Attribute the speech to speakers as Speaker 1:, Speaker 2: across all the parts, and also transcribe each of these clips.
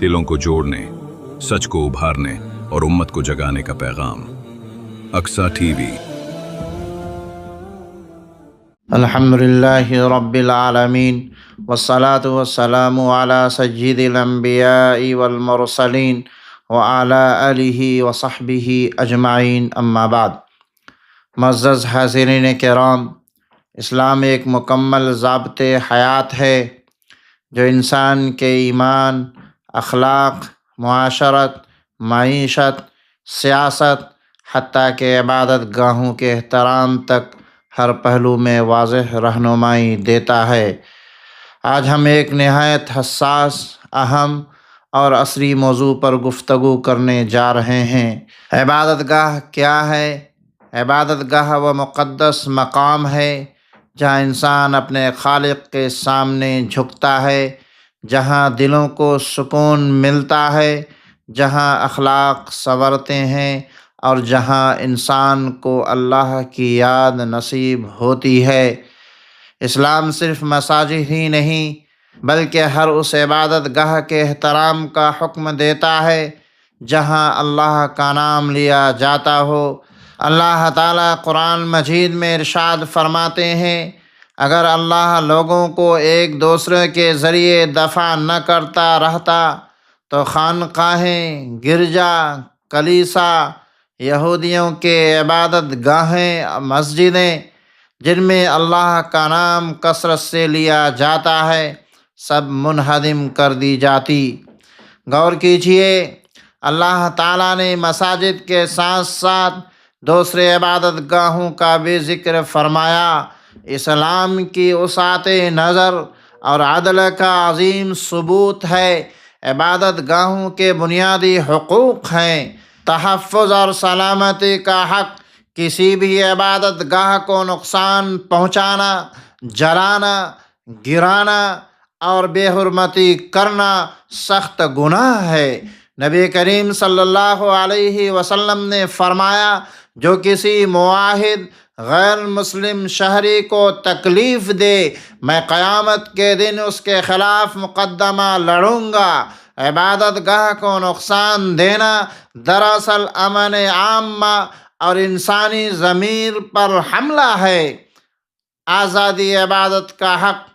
Speaker 1: دلوں کو جوڑنے، سچ کو ابھارنے اور امت کو جگانے کا پیغام۔ Aqsa T V.
Speaker 2: الحمدللہ رب العالمین والصلاة والسلام علی سید الانبیاء والمرسلین وعلی آلہ وصحبہ اجمعین، اما بعد۔ معزز حاضرین کرام، اسلام ایک مکمل ضابط حیات ہے جو انسان کے ایمان، اخلاق، معاشرت، معیشت، سیاست، حتیٰ کہ عبادت گاہوں کے احترام تک ہر پہلو میں واضح رہنمائی دیتا ہے۔ آج ہم ایک نہایت حساس، اہم اور عصری موضوع پر گفتگو کرنے جا رہے ہیں۔ عبادت گاہ کیا ہے؟ عبادت گاہ وہ مقدس مقام ہے جہاں انسان اپنے خالق کے سامنے جھکتا ہے، جہاں دلوں کو سکون ملتا ہے، جہاں اخلاق سنورتے ہیں اور جہاں انسان کو اللہ کی یاد نصیب ہوتی ہے۔ اسلام صرف مساجد ہی نہیں بلکہ ہر اس عبادت گاہ کے احترام کا حکم دیتا ہے جہاں اللہ کا نام لیا جاتا ہو۔ اللہ تعالیٰ قرآن مجید میں ارشاد فرماتے ہیں، اگر اللہ لوگوں کو ایک دوسرے کے ذریعے دفع نہ کرتا رہتا تو خانقاہیں، گرجا، کلیسا، یہودیوں کے عبادت گاہیں، مسجدیں جن میں اللہ کا نام کثرت سے لیا جاتا ہے، سب منہدم کر دی جاتی۔ غور کیجئے، اللہ تعالیٰ نے مساجد کے ساتھ ساتھ دوسرے عبادت گاہوں کا بھی ذکر فرمایا۔ اسلام کی وسعت نظر اور عدل کا عظیم ثبوت ہے۔ عبادت گاہوں کے بنیادی حقوق ہیں تحفظ اور سلامتی کا حق، کسی بھی عبادت گاہ کو نقصان پہنچانا، جلانا، گرانا اور بے حرمتی کرنا سخت گناہ ہے۔ نبی کریم صلی اللہ علیہ وسلم نے فرمایا، جو کسی معاہد غیر مسلم شہری کو تکلیف دے، میں قیامت کے دن اس کے خلاف مقدمہ لڑوں گا۔ عبادت گاہ کو نقصان دینا دراصل امن عامہ اور انسانی ضمیر پر حملہ ہے۔ آزادی عبادت کا حق۔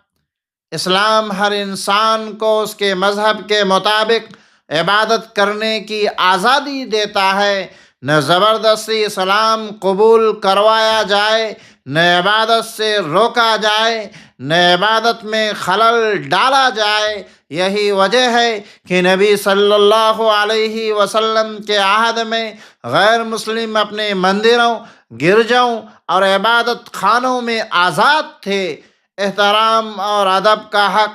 Speaker 2: اسلام ہر انسان کو اس کے مذہب کے مطابق عبادت کرنے کی آزادی دیتا ہے۔ نہ زبردستی اسلام قبول کروایا جائے، نہ عبادت سے روکا جائے، نہ عبادت میں خلل ڈالا جائے۔ یہی وجہ ہے کہ نبی صلی اللہ علیہ وسلم کے عہد میں غیر مسلم اپنے مندروں، گرجوں اور عبادت خانوں میں آزاد تھے۔ احترام اور ادب کا حق۔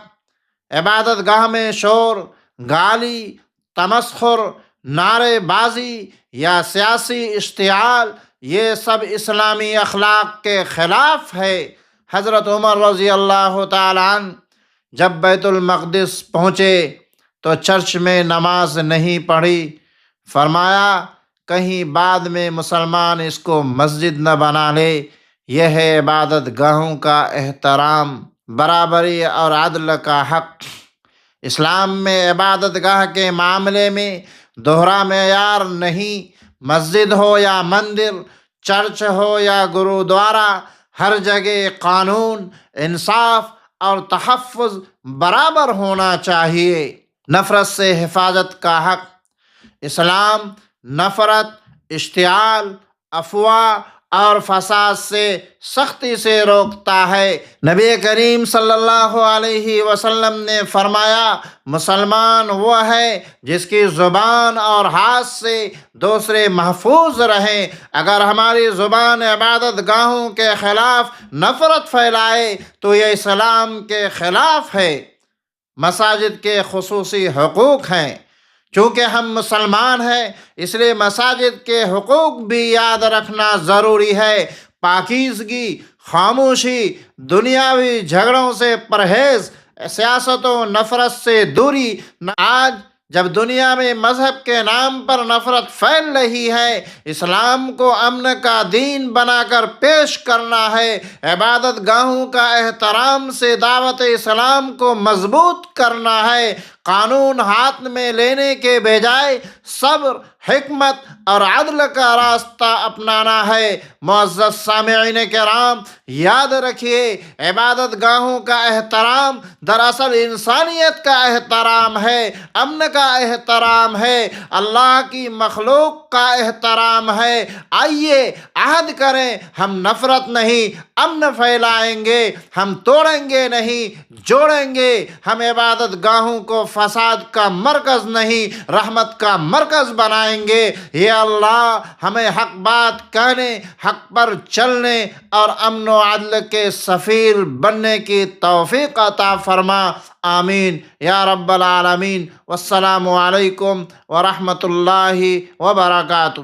Speaker 2: عبادت گاہ میں شور، گالی، تمسخر، نعرے بازی یا سیاسی اشتعال، یہ سب اسلامی اخلاق کے خلاف ہے۔ حضرت عمر رضی اللہ تعالیٰ عنہ جب بیت المقدس پہنچے تو چرچ میں نماز نہیں پڑھی۔ فرمایا، کہیں بعد میں مسلمان اس کو مسجد نہ بنا لے۔ یہ ہے عبادت گاہوں کا احترام، برابری اور عدل کا حق۔ اسلام میں عبادت گاہ کے معاملے میں دوہرا معیار نہیں۔ مسجد ہو یا مندر، چرچ ہو یا گرودوارا، ہر جگہ قانون، انصاف اور تحفظ برابر ہونا چاہیے۔ نفرت سے حفاظت کا حق۔ اسلام نفرت، اشتعال، افواہ اور فساد سے سختی سے روکتا ہے۔ نبی کریم صلی اللہ علیہ وسلم نے فرمایا، مسلمان وہ ہے جس کی زبان اور ہاتھ سے دوسرے محفوظ رہیں۔ اگر ہماری زبان عبادت گاہوں کے خلاف نفرت پھیلائے تو یہ اسلام کے خلاف ہے۔ مساجد کے خصوصی حقوق ہیں۔ چونکہ ہم مسلمان ہیں اس لیے مساجد کے حقوق بھی یاد رکھنا ضروری ہے۔ پاکیزگی، خاموشی، دنیاوی جھگڑوں سے پرہیز، سیاست و نفرت سے دوری۔ آج جب دنیا میں مذہب کے نام پر نفرت پھیل رہی ہے، اسلام کو امن کا دین بنا کر پیش کرنا ہے۔ عبادت گاہوں کا احترام سے دعوت اسلام کو مضبوط کرنا ہے۔ قانون ہاتھ میں لینے کے بجائے صبر، حکمت اور عدل کا راستہ اپنانا ہے۔ معزز سامعین کرام، یاد رکھیے عبادت گاہوں کا احترام دراصل انسانیت کا احترام ہے، امن کا احترام ہے، اللہ کی مخلوق کا احترام ہے۔ آئیے عہد کریں، ہم نفرت نہیں امن پھیلائیں گے، ہم توڑیں گے نہیں جوڑیں گے، ہم عبادت گاہوں کو فساد کا مرکز نہیں رحمت کا مرکز بنائیں گے۔ یا اللہ ہمیں حق بات کہنے، حق پر چلنے اور امن و عدل کے سفیر بننے کی توفیق عطا فرما، آمین یا رب العالمین۔ والسلام علیکم ورحمۃ اللہ وبرکاتہ۔